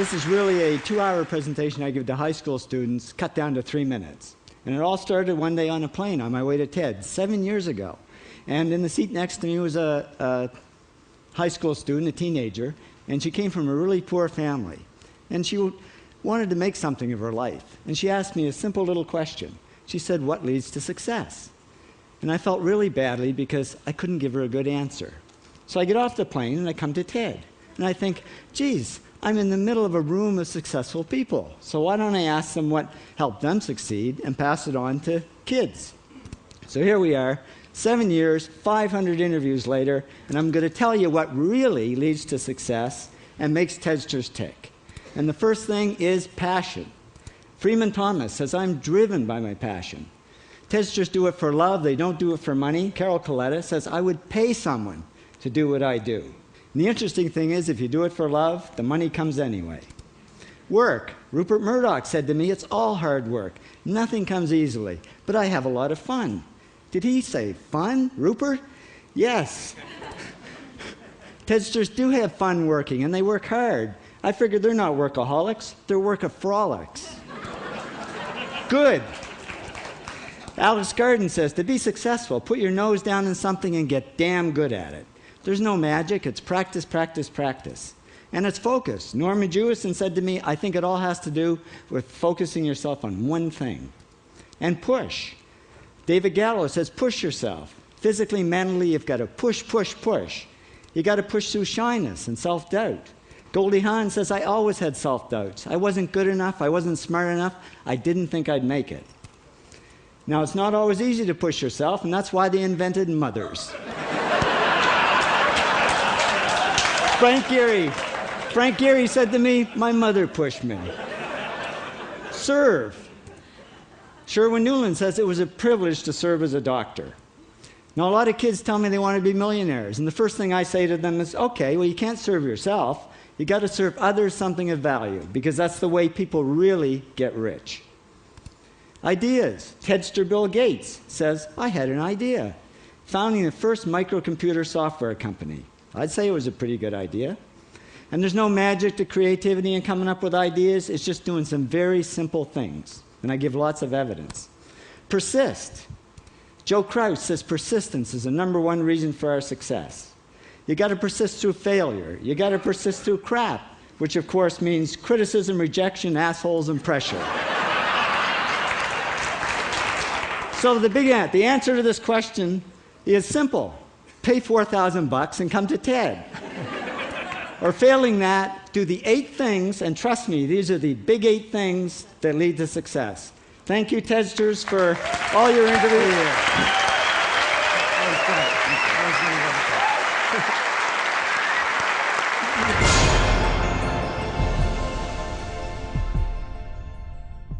This is really a 2-hour presentation I give to high school students, cut down to 3 minutes. And it all started one day on a plane on my way to TED, 7 years ago. And in the seat next to me was a high school student, a teenager, and she came from a really poor family. And she wanted to make something of her life. And she asked me a simple little question. She said, "What leads to success?" And I felt really badly because I couldn't give her a good answer. So I get off the plane and I come to TED. And I think, geez, I'm in the middle of a room of successful people. So why don't I ask them what helped them succeed and pass it on to kids? So here we are, 7 years, 500 interviews later, and I'm going to tell you what really leads to success and makes TEDsters tick. And the first thing is passion. Freeman Thomas says, "I'm driven by my passion." TEDsters do it for love, they don't do it for money. Carol Coletta says, "I would pay someone to do what I do." And the interesting thing is, if you do it for love, the money comes anyway. Work. Rupert Murdoch said to me, "It's all hard work. Nothing comes easily, but I have a lot of fun." Did he say fun, Rupert? Yes. TEDsters do have fun working, and they work hard. I figured they're not workaholics, they're workaholics. Good. Alex Garden says, to be successful, put your nose down in something and get damn good at it. There's no magic, it's practice, practice, practice. And it's focus. Norman Jewison said to me, "I think it all has to do with focusing yourself on one thing." And push. David Gallo says, push yourself. Physically, mentally, you've got to push, push, push. You've got to push through shyness and self-doubt. Goldie Hawn says, "I always had self-doubts. I wasn't good enough, I wasn't smart enough, I didn't think I'd make it." Now, it's not always easy to push yourself, and that's why they invented mothers. Frank Gehry said to me, "My mother pushed me." Serve. Sherwin Nuland says it was a privilege to serve as a doctor. Now, a lot of kids tell me they want to be millionaires, and the first thing I say to them is, okay, well, you can't serve yourself. You got to serve others something of value, because that's the way people really get rich. Ideas. TEDster Bill Gates says, "I had an idea." Founding the first microcomputer software company. I'd say it was a pretty good idea. And there's no magic to creativity and coming up with ideas. It's just doing some very simple things. And I give lots of evidence. Persist. Joe Kraus says persistence is the #1 reason for our success. You got to persist through failure. You got to persist through crap, which of course means criticism, rejection, assholes, and pressure. So the answer to this question is simple. Pay $4,000 and come to TED. Or failing that, do the 8 things, and trust me, these are the big 8 things that lead to success. Thank you, TEDsters, for all your interviews. That was great. That was really, really good.